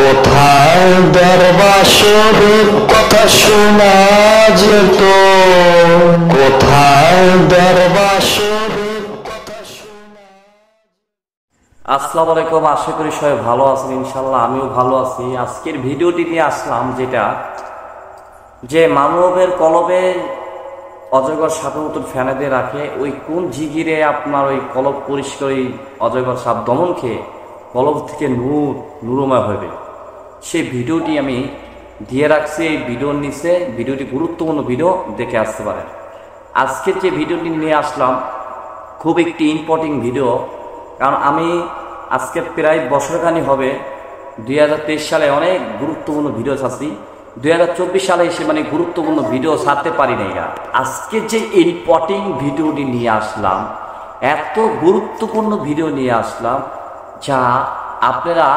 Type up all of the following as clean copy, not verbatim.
কোথায় দরবাসরের কথা শোনা যেত, কোথায় দরবাসরের কথা শোনা। আসসালামু আলাইকুম, আশা করি সবাই ভালো আছেন। ইনশাল্লাহ আমিও ভালো আছি। আজকের ভিডিওটি নিয়ে আসলাম যেটা যে মানবের কলবে অজগর সাপের মতন ফেনে দিয়ে রাখে, ওই কোন জিগিরে আপনার ওই কলব পরিষ্কার ওই অজগর সাপ দমন খেয়ে কলব থেকে নূরময় হবে, সেই ভিডিওটি আমি দিয়ে রাখছি এই ভিডিওর নিচে। ভিডিওটি গুরুত্বপূর্ণ ভিডিও, দেখে আসতে পারেন। আজকের যে ভিডিওটি নিয়ে আসলাম খুব একটি ইম্পর্টেন্ট ভিডিও, কারণ আমি আজকে প্রায় বছরখানি হবে 2023 সালে অনেক গুরুত্বপূর্ণ ভিডিও ছাড়ছি, 2024 সালে এসে গুরুত্বপূর্ণ ভিডিও ছাড়তে পারি নাই। আজকে যে ইম্পর্টেন্ট ভিডিওটি নিয়ে আসলাম, এত গুরুত্বপূর্ণ ভিডিও নিয়ে আসলাম যা আপনারা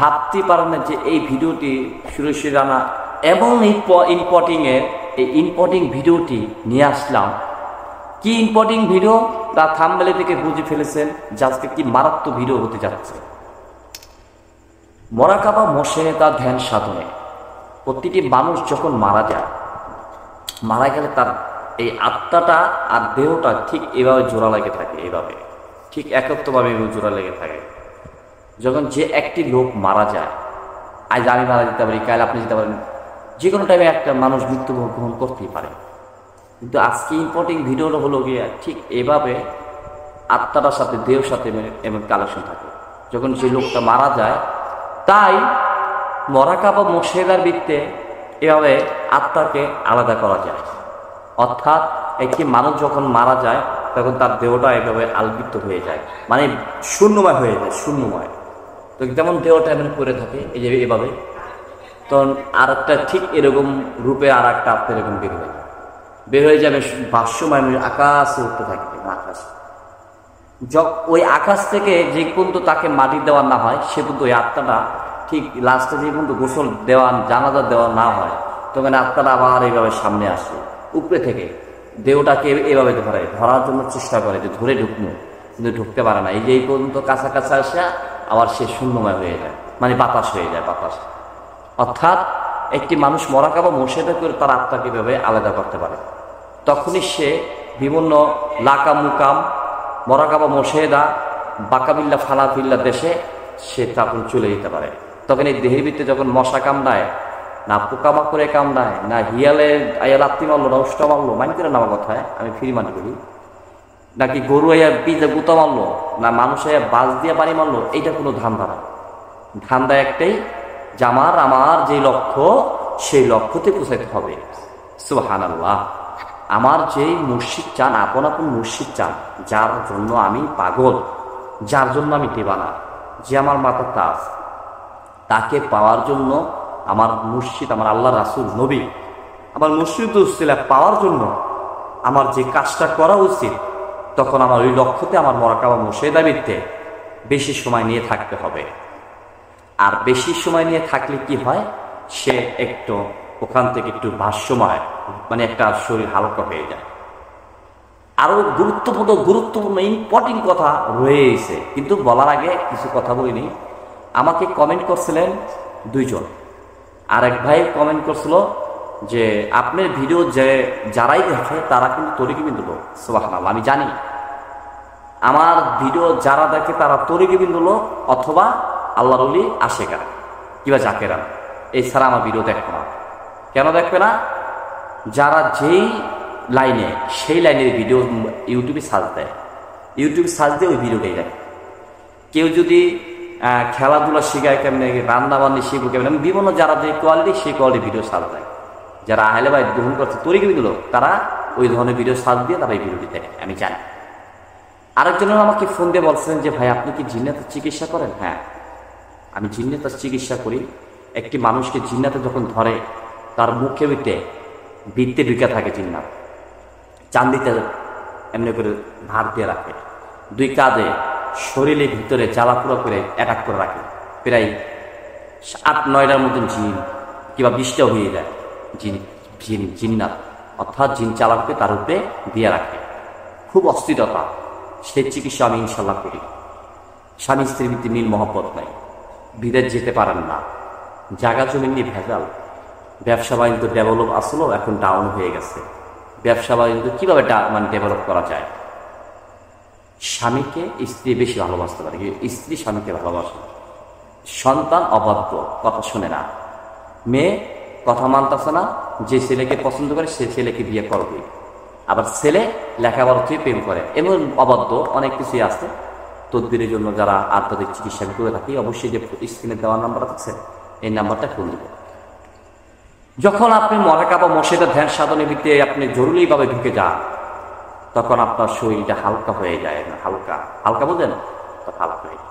ভাবতে পারেন না যে এই ভিডিওটি সুরেশ রানা এমন এই ইম্পর্টেন্ট ভিডিওটি নিয়ে আসলাম। কি ইম্পর্টেন্ট ভিডিও তা থাম্বনেল থেকে বুঝে ফেলেছেন যে আজকে কি মারাত্মক ভিডিও হতে যাচ্ছে। মোরাকাবা মোশেহেদা ধ্যান সাধনে প্রতিটি মানুষ যখন মারা যায়, মারা গেলে তার এই আত্মাটা আর দেহটা ঠিক এভাবে জোড়া লেগে থাকে, এইভাবে ঠিক একত্রভাবে জোড়া লেগে থাকে। যখন যে একটি লোক মারা যায়, আজ আমি মারা যেতে পারি, কাল আপনি যেতে পারেন, যে কোনো টাইমে একটা মানুষ মৃত্যুবরণ করতেই পারে। কিন্তু আজকে ইম্পর্টেন্ট ভিডিওটা হলো গিয়ে ঠিক এভাবে আত্মাটার সাথে দেহের সাথে এবং কালেকশন থাকে যখন যে লোকটা মারা যায়। তাই মোরাকাবা মোশেহেদার ভিত্তিতে এভাবে আত্মাকে আলাদা করা যায়। অর্থাৎ একটি মানুষ যখন মারা যায় তখন তার দেহটা এভাবে আলবিত হয়ে যায়, শূন্যময় হয়ে যায়, শূন্যময়। তো যেমন দেহটা এমন করে থাকে এই যে এভাবে, তখন আর একটা ঠিক এরকম রূপে আর একটা আত্মা এরকম বের হয়ে যাবে ভাষ্যময় আকাশে উঠতে থাকবে। আকাশ ওই আকাশ থেকে যে পর্যন্ত তাকে মাটি দেওয়া না হয় সে পর্যন্ত ওই আত্মাটা ঠিক লাস্টে যে পর্যন্ত গোসল দেওয়া জানাজা দেওয়া না হয় তখন আত্মাটা আবার এইভাবে সামনে আসে উপরে থেকে, দেহটাকে এভাবে ধরার জন্য চেষ্টা করে যে ধরে ঢুকনো, কিন্তু ঢুকতে পারে না। এই যে এই পর্যন্ত কাছাকাছি আসে আবার সে শূন্যময় হয়ে যায়, বাতাস হয়ে যায়, বাতাস। অর্থাৎ একটি মানুষ মোরাকাবা মোশেহেদা করে তার আত্মাকে এভাবে আলাদা করতে পারে। তখনই সে বিভিন্ন লাকাম মুকাম মোরাকাবা মোশেহেদা বাকাবিল্লা ফালাফিল্লা দেশে সে তখন চলে যেতে পারে। তখন এই দেহের ভিতরে যখন মশা কামড়ায়, না পোকামাকড়ে কামড়ায়, না হিয়ালে আয়া লাত্তি মারলো, না উষ্টা মারলো, করে নেওয়া কথায় আমি ফ্রি মানি করি, নাকি গরু আয়া পিজা গুতা মারলো, না মানুষ আয়া বাস দিয়ে পানি মারলো, এইটা কোনো ধান্দা না। ধান্দা একটাই যে আমার যে লক্ষ্য সেই লক্ষ্যতে পৌঁছাতে হবে। সুবহানাল্লাহ। আমার যেই মুর্শিদ চান, আপন মুর্শিদ চান, যার জন্য আমি পাগল, যার জন্য আমি দেবানা, যে আমার মাথার তাজ, তাকে পাওয়ার জন্য আমার মুর্শিদ, আমার আল্লাহ রাসূল নবী, আমার মুর্শিদ উসিলা পাওয়ার জন্য আমার যে কাজটা করা উচিত, তখন আমার ওই লক্ষ্যতে আমার মোরাকাবা মোশেহেদা ভিত্তিতে বেশি সময় নিয়ে থাকতে হবে। আর বেশি সময় নিয়ে থাকলে কি হয়, সে একটু ওখান থেকে একটু ভাষ্যময়, একটা শরীর হালকা হয়ে যায়। আরো গুরুত্বপূর্ণ ইম্পর্টেন্ট কথা রয়েছে, কিন্তু বলার আগে কিছু কথা বলিনি। আমাকে কমেন্ট করছিলেন দুইজন, আর এক ভাই কমেন্ট করছিল যে আপনার ভিডিও যারাই দেখে তারা কিন্তু তরিকিবিন্দু লোক। সুবহানাল্লাহ, আমি জানি আমার ভিডিও যারা দেখে তারা তরিকিবিন্দু লোক অথবা আল্লাহর ওলি আশেকা কিংবা জাকেরা, এছাড়া আমার ভিডিও দেখবে না। কেন দেখবে না? যারা যেই লাইনে সেই লাইনের ভিডিও ইউটিউবে সার্চ দেয়, ওই ভিডিওটাই দেখে। কেউ যদি খেলাধুলা শেখায় কেমনে, রান্নাবান্নি শিখবো কেমন, বিভিন্ন যারা যে কোয়ালিটি সেই কোয়ালিটি ভিডিও সার্চ দেয়। যারা আহলে বাইত গ্রহণ করছে তরিকিবিন্দু লোক, তারা ওই ধরনের ভিডিও সার্চ দিয়ে তারা এই ভিডিওটি দেখে, আমি জানি। আরেকজনের আমাকে ফোন দিয়ে বলছেন যে ভাই আপনি কি জিন্নাতের চিকিৎসা করেন? হ্যাঁ, আমি জিন্নাতের চিকিৎসা করি। একটি মানুষকে জিন্নাতে যখন ধরে তার মুখে বৃত্তে ঢুকে থাকে জিন্নাত, চান্দিতে এমনি করে ভার দিয়ে রাখে, দুই কাঁধে শরীরের ভিতরে জ্বালাপুরা করে অ্যাটাক করে রাখে, প্রায় 8-9টার মতন জিন কিংবা 20টা হয়ে যায় জিন্নাত, অর্থাৎ জিন চালাককে তার উপরে দিয়ে রাখে। খুব অস্থিরতা, সেই চিকিৎসা আমি ইনশাল্লাহ করি। স্বামী স্ত্রীর ভিত্তি মিল মহব্বত নাই, বিদেশ যেতে পারেন না, জায়গা জমি নিয়ে ভেজাল, ব্যবসা বাণিজ্য ডেভেলপ আসলো এখন ডাউন হয়ে গেছে। ব্যবসা বাণিজ্য কীভাবে মানে ডেভেলপ করা যায়? স্বামীকে স্ত্রী বেশি ভালোবাসতে পারে, স্ত্রী স্বামীকে ভালোবাসে। সন্তান অবাধ্য, কথা শোনে না, মেয়ে কথা মানতেছে না, যে ছেলেকে পছন্দ করে সে ছেলেকে বিয়ে করবে। আবার ছেলে লেখাপড়া থেকে প্রেম করে, এমন অবাধ্য অনেক কিছুই আছে। তদবিরের জন্য যারা আধ্যাত্মিক চিকিৎসা করে থাকি, অবশ্যই যে স্ক্রিনে দেওয়ার নাম্বার আছে এই নাম্বারটা ফোন দেবেন। যখন আপনি মরাকাবা মসজিদের ধ্যান সাধনের ভিত্তিতে আপনি জরুরিভাবে ঢুকে যান, তখন আপনার শরীরটা হালকা হয়ে যায়। হালকা হালকা বোঝেন, হালকা হয়ে যায়।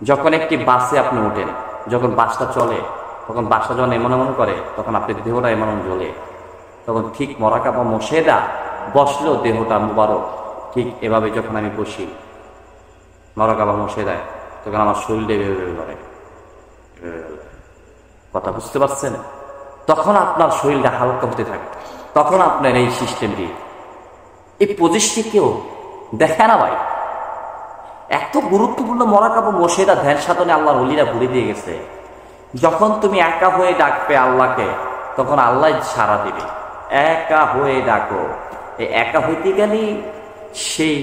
যখন একটি বাসে আপনি ওঠেন, যখন বাসটা চলে, তখন বাসটা যখন এমন এমন করে, তখন আপনার দেহটা এমন জ্বলে। তখন ঠিক মরাকাবা মসজিদা বসলেও দেহটা মুবারক। ঠিক এভাবে যখন আমি বসি মরাকাবা মসজিদায়, তখন আমার শরীরটা এভাবে করে। কথা বুঝতে পারছেন? তখন আপনার শরীরটা হালকা হতে থাকে। তখন আপনার এই সিস্টেমটি, এই পজিশনটি কেউ দেখে না ভাই। এত গুরুত্বপূর্ণ মরাকাবা মসজিদা ধ্যান সাধনে আল্লাহর ওলিরা ভুলে দিয়ে গেছে। যখন তুমি একা হয়ে ডাকবে আল্লাহকে, তখন আল্লাহ সাড়া দিবে। একা হয়ে ডাকো। এই একা হইতে গেলেই সেই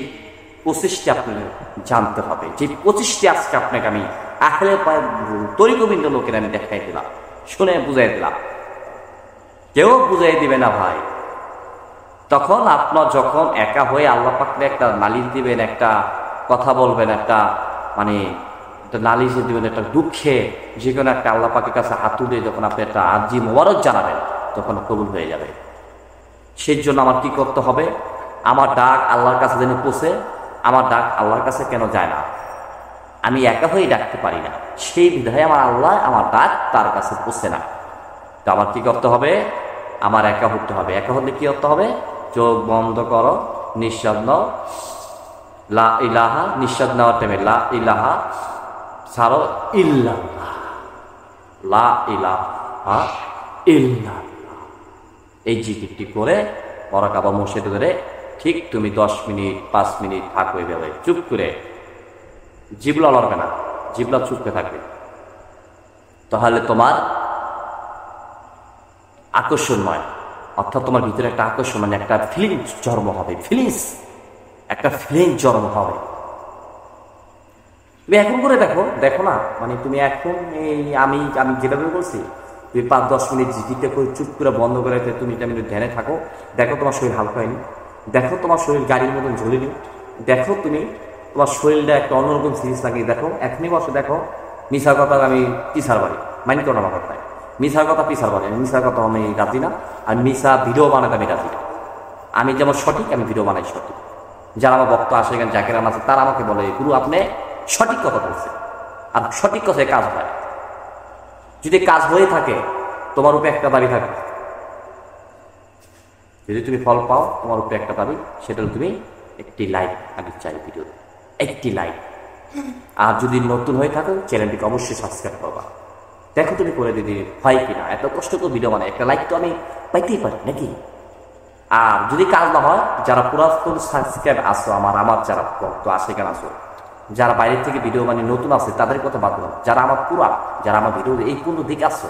প্রচেষ্টা আপনাকে জানতে হবে। যে প্রচেষ্টা আজকে আপনাকে আমি আহলে তরিকবিন্দ লোকের আমি দেখাই দিলাম, শুনে বুঝাই দিলাম। কেউ বুঝাই দিবে না ভাই। তখন আপনার যখন একা হয়ে আল্লাহ পাককে একটা নালিশ দিবেন, একটা কথা বলবেন, একটা মানে একটা নালিশ দিবেন, একটা দুঃখে যে কোনো একটা আল্লাহ পাকের কাছে হাত তুলে যখন আপনি একটা আজি মোবারক জানাবেন, তখন কবুল হয়ে যাবে। সেই জন্য আমার কি করতে হবে? আমার ডাক আল্লাহর কাছে যেন পৌঁছে। আমার ডাক আল্লাহর কাছে কেন যায় না? আমি একা হয়ে ডাকতে পারি না, সেই বিধায় আমার আল্লাহ আমার ডাক তার কাছে পৌঁছে না। তো আমার কি করতে হবে? আমার একা হতে হবে। একা হলে কি করতে হবে? চোখ বন্ধ করো, নিঃশ্বাস নাও, লা ইলাহা, নিঃশ্বাস নেওয়ার টাইমে লা ইলাহা ছাড়ো, ইল্লাল্লাহ, লা ইলাহা ইল্লাল্লাহ। এই জিকিরটি করে মরাকাবা মসজিদে ধরে ঠিক তুমি 10 মিনিট 5 মিনিট থাকো এভাবে চুপ করে। জিবলা লড়বে না, জিবলা চুপ করে থাকবে। তাহলে তোমার আকর্ষণময়, অর্থাৎ তোমার ভিতরে একটা আকর্ষণ, মানে একটা ফিলিংস জন্ম হবে। একটা ফিলিং জন্ম হবে। তুমি এখন করে দেখো, দেখো না, মানে তুমি এখন এই আমি যেভাবে বলছি, তুমি 5-10 মিনিট জিকিরটা করে চুপ করে বন্ধ করে তুমি ধ্যানে থাকো। দেখো তোমার শরীর হালকা হয়নি, দেখো তোমার শরীর গাড়ির মতন ঝুলিনি, দেখো তুমি তোমার শরীরটা একটা অন্যরকম সিরিজ লাগিয়ে দেখো। এখনই বসে দেখো। মিশার কথা আমি পিছার বাড়ি, মাইন্ড করো না কথায়। মিশার কথা পিছার বাড়ি, মিশার কথা আমি রাজি না। আর মিশা ভিডিও বানাতে আমি রাজি না। আমি যেমন সঠিক, আমি ভিডিও বানাই সঠিক। যারা আমার বক্তা আসে, এখানে জাকেরান আছে, তারা আমাকে বলে গুরু আপনি সঠিক কথা বলছেন। আর সঠিক কথায় কাজ হয়। যদি কাজ হয়ে থাকে, তোমার উপরে একটা দাবি থাকবে। যদি তুমি ফল পাও, তোমার উপরে একটা দাবি, সেটা তুমি একটি লাইক আমি চাই ভিডিও, একটি লাইক। আর যদি নতুন হয়ে থাকো, চ্যানেলটিকে অবশ্যই সাবস্ক্রাইব করবা। দেখো তুমি করে দিদি হয় কিনা। এত কষ্ট করে ভিডিও বানাই, একটা লাইক তো আমি পাইতেই পারি নাকি? আর যদি কাজ না হয়, যারা পুরাতন সাবস্ক্রাইব আসো, আমার যারা ভক্ত আসে কেন আসো, যারা বাইরের থেকে ভিডিও বানিয়ে নতুন আছে, তাদের কথা বাদ দিলাম। যারা আমার যারা আমার ভিডিও এই কোনো দিকে আসো,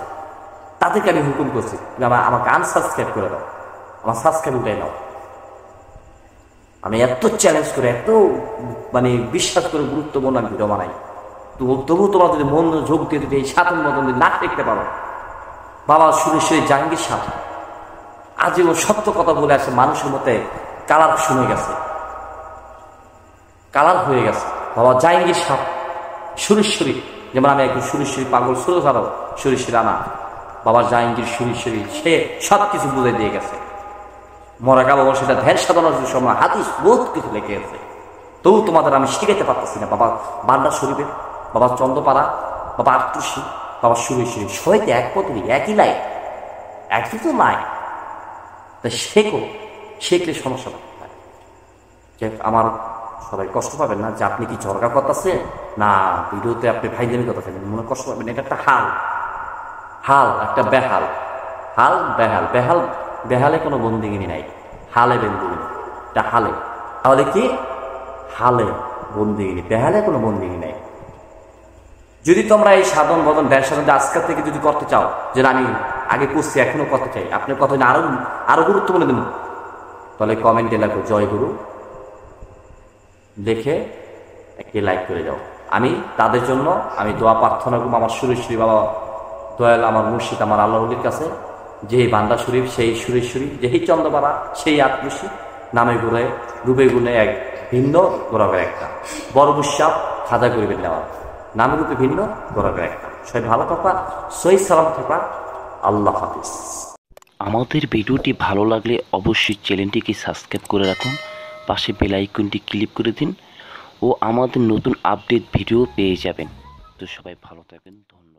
তাদেরকে আমি হুকুম করছি, তুমি আমাকে আনসাবস্ক্রাইব করে দাও, আমার সাবস্ক্রাইব উঠে নাও। আমি এত চ্যালেঞ্জ করে, এত মানে বিশ্বাস করে গুরুত্বপূর্ণ আমি ভিডিও বানাই। তবু তোমরা যদি মন যোগ দিয়ে যদি এই সাধন মতন যদি না দেখতে পারো, বাবা সুরেশ্বরী জাহাঙ্গীর সাহ আজীবন সত্য কথা বলে আসে, মানুষের মধ্যে কালার শুনে গেছে, কালার হয়ে গেছে। বাবা জাহাঙ্গীর সাহ সুরেশ্বরী, যেমন আমি একজন সুরেশ্বরী পাগল, ষোলো ছাড়াও সুরেশ্বরী আনা, বাবা জাহাঙ্গীর সুরেশ্বরী, সে সব কিছু বুঝে দিয়ে গেছে। মরাকাবা সেটা ধ্যান সাধনার সময় হাদিস বহুত কিছু লেগে গেছে। তবু তোমাদের আমি শিখাইতে পারতেছি না। বাবা বান্ডা শরীফের, বাবা চন্দ্রপাড়া, বাবা আটটুসি, বাবা সুরেশ্বরী, সবাইতে এক পথই, একই লাইন, একই তো নাই। তাই শেখলে সমস্যা নাই। আমার সবাই কষ্ট পাবেন না যে আপনি কি ঝরকা করতেছেন না, ভিডিওতে আপনি ভাইজামি করতেছেন, মনে কষ্ট পাবেন। এটা একটা একটা বেহালে কোনো বন্দিগিনি নাই, হালে বন্দিগিনি, এটা হালে। তাহলে কি হালে বন্দিগিনি, বেহালে কোনো বন্দিগিনি নাই। যদি তোমরা এই সাধন ভজন ধ্যান সাধন আজকের থেকে যদি করতে চাও, যে আমি আগে করছি এখনো করতে চাই, আপনার কথা আরো গুরুত্বপূর্ণ দিন, তাহলে কমেন্টে লেখো জয় গুরু, দেখে একটি লাইক করে যাও। আমি তাদের জন্য আমি দোয়া প্রার্থনা করবো, আমার সুরেশ্বরী বাবা দয়াল, আমার মুর্শিদ, আমার আল্লাহর কাছে, যেই বান্দা শরীফ সেই সুরেশ্বরী, যেই চন্দ্রপাড়া সেই আত্মসী, নামে ঘুরে রূপে গুণে এক ভিন্ন গৌরবের একটা, বড় বুসাব খাজা গরিবের নেওয়া, নামে রূপে ভিন্ন গৌরবের একটা। সবাই ভালো থাকবা, সহি সালাম থাকবা, আল্লাহ হাফিজ। আমাদের ভিডিওটি ভালো লাগলে অবশ্যই চ্যানেলটিকে সাবস্ক্রাইব করে রাখুন, পাশে বেল আইকনটি ক্লিক করে দিন ও আমাদের নতুন আপডেট ভিডিও পেয়ে যাবেন। তো সবাই ভালো থাকবেন, ধন্যবাদ।